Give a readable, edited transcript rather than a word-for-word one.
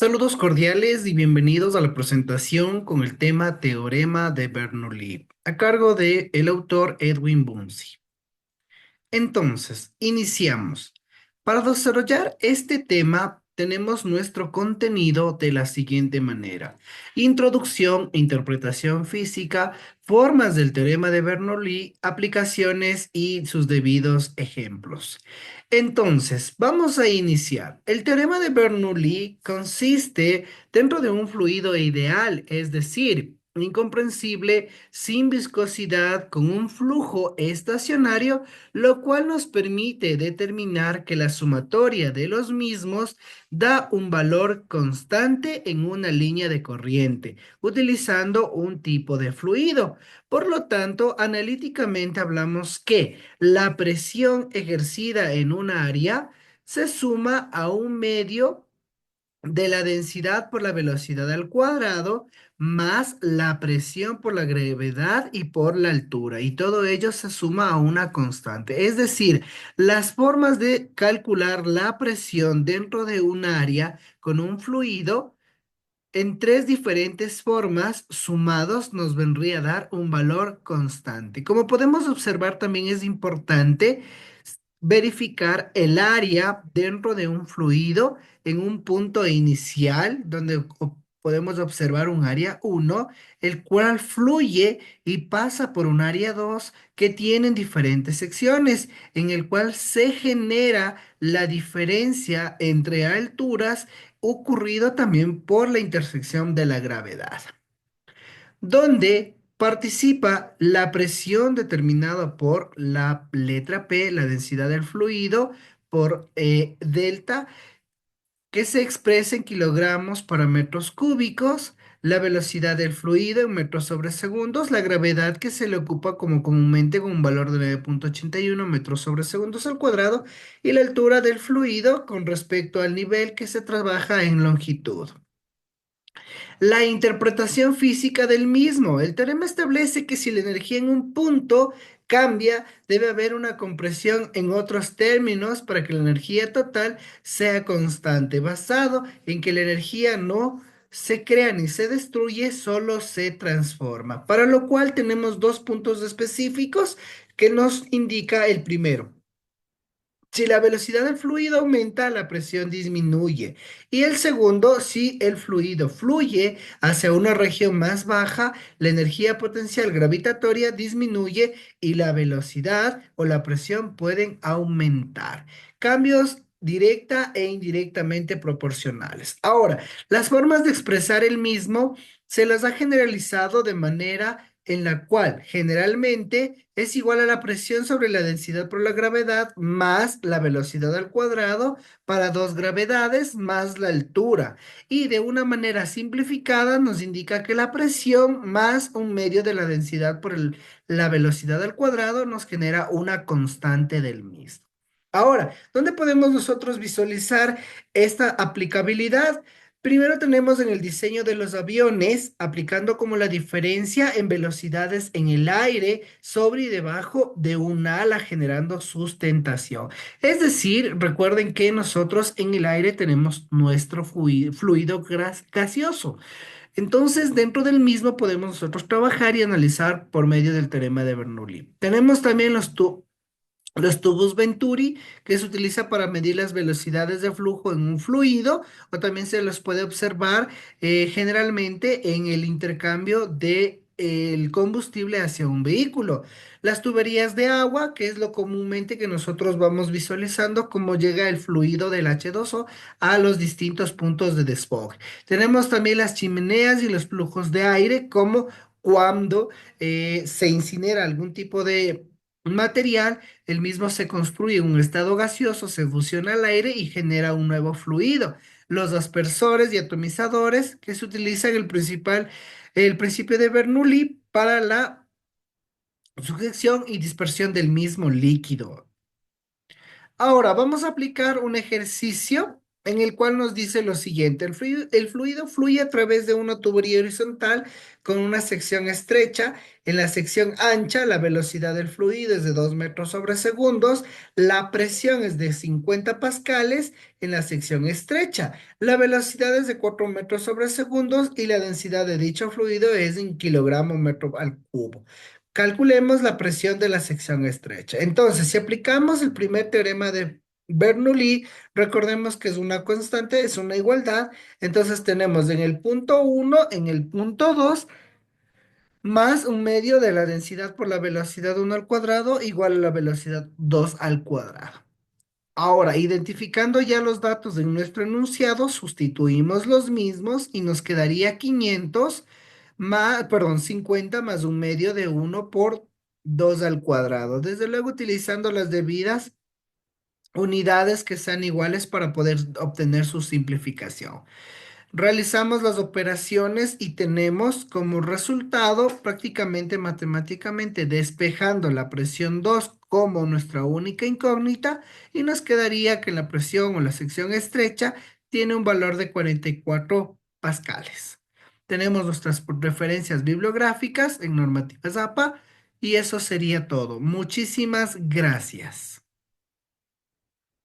Saludos cordiales y bienvenidos a la presentación con el tema Teorema de Bernoulli, a cargo de el autor Edwin Bunzi. Entonces, iniciamos. Para desarrollar este tema, tenemos nuestro contenido de la siguiente manera: introducción e interpretación física, formas del teorema de Bernoulli, aplicaciones y sus debidos ejemplos. Entonces, vamos a iniciar. El teorema de Bernoulli consiste dentro de un fluido ideal, es decir, incomprensible, sin viscosidad, con un flujo estacionario, lo cual nos permite determinar que la sumatoria de los mismos da un valor constante en una línea de corriente, utilizando un tipo de fluido. Por lo tanto, analíticamente hablamos que la presión ejercida en un área se suma a un medio de la densidad por la velocidad al cuadrado más la presión por la gravedad y por la altura. Y todo ello se suma a una constante. Es decir, las formas de calcular la presión dentro de un área con un fluido en tres diferentes formas sumados nos vendría a dar un valor constante. Como podemos observar, también es importante verificar el área dentro de un fluido en un punto inicial donde podemos observar un área uno, el cual fluye y pasa por un área 2 que tienen diferentes secciones, en el cual se genera la diferencia entre alturas ocurrido también por la intersección de la gravedad, donde participa la presión determinada por la letra P, la densidad del fluido, por delta, que se expresa en kilogramos para metros cúbicos, la velocidad del fluido en metros sobre segundos, la gravedad que se le ocupa como comúnmente con un valor de 9,81 metros sobre segundos al cuadrado, y la altura del fluido con respecto al nivel que se trabaja en longitud. La interpretación física del mismo. El teorema establece que si la energía en un punto cambia, debe haber una compresión en otros términos para que la energía total sea constante, basado en que la energía no se crea ni se destruye, solo se transforma. Para lo cual tenemos dos puntos específicos que nos indica el primero. Si la velocidad del fluido aumenta, la presión disminuye. Y el segundo, si el fluido fluye hacia una región más baja, la energía potencial gravitatoria disminuye y la velocidad o la presión pueden aumentar. Cambios directa e indirectamente proporcionales. Ahora, las formas de expresar el mismo se las ha generalizado de manera en la cual generalmente es igual a la presión sobre la densidad por la gravedad más la velocidad al cuadrado para dos gravedades más la altura. Y de una manera simplificada nos indica que la presión más un medio de la densidad por la velocidad al cuadrado nos genera una constante del mismo. Ahora, ¿dónde podemos nosotros visualizar esta aplicabilidad? Primero tenemos en el diseño de los aviones, aplicando como la diferencia en velocidades en el aire sobre y debajo de un ala, generando sustentación. Es decir, recuerden que nosotros en el aire tenemos nuestro fluido gaseoso. Entonces, dentro del mismo podemos nosotros trabajar y analizar por medio del teorema de Bernoulli. Tenemos también los tubos Venturi, que se utiliza para medir las velocidades de flujo en un fluido, o también se los puede observar generalmente en el intercambio de el combustible hacia un vehículo. Las tuberías de agua, que es lo comúnmente que nosotros vamos visualizando cómo llega el fluido del H2O a los distintos puntos de desfogue. Tenemos también las chimeneas y los flujos de aire, como cuando se incinera algún tipo de material, el mismo se construye en un estado gaseoso, se fusiona al aire y genera un nuevo fluido. Los aspersores y atomizadores que se utilizan el principio de Bernoulli para la sujeción y dispersión del mismo líquido. Ahora vamos a aplicar un ejercicio en el cual nos dice lo siguiente: el fluido fluye a través de una tubería horizontal con una sección estrecha. En la sección ancha, la velocidad del fluido es de 2 metros sobre segundos, la presión es de 50 pascales. En la sección estrecha, la velocidad es de 4 metros sobre segundos y la densidad de dicho fluido es en kilogramo metro al cubo. Calculemos la presión de la sección estrecha. Entonces, si aplicamos el primer teorema de Bernoulli, recordemos que es una constante, es una igualdad. Entonces tenemos en el punto uno, en el punto 2, más un medio de la densidad por la velocidad uno al cuadrado igual a la velocidad 2 al cuadrado. Ahora, identificando ya los datos en nuestro enunciado, sustituimos los mismos y nos quedaría 500 más, perdón, 50 más un medio de uno por 2 al cuadrado. Desde luego utilizando las debidas unidades que sean iguales para poder obtener su simplificación. Realizamos las operaciones y tenemos como resultado prácticamente matemáticamente despejando la presión 2 como nuestra única incógnita, y nos quedaría que la presión o la sección estrecha tiene un valor de 44 pascales. Tenemos nuestras referencias bibliográficas en normativas APA y eso sería todo. Muchísimas gracias.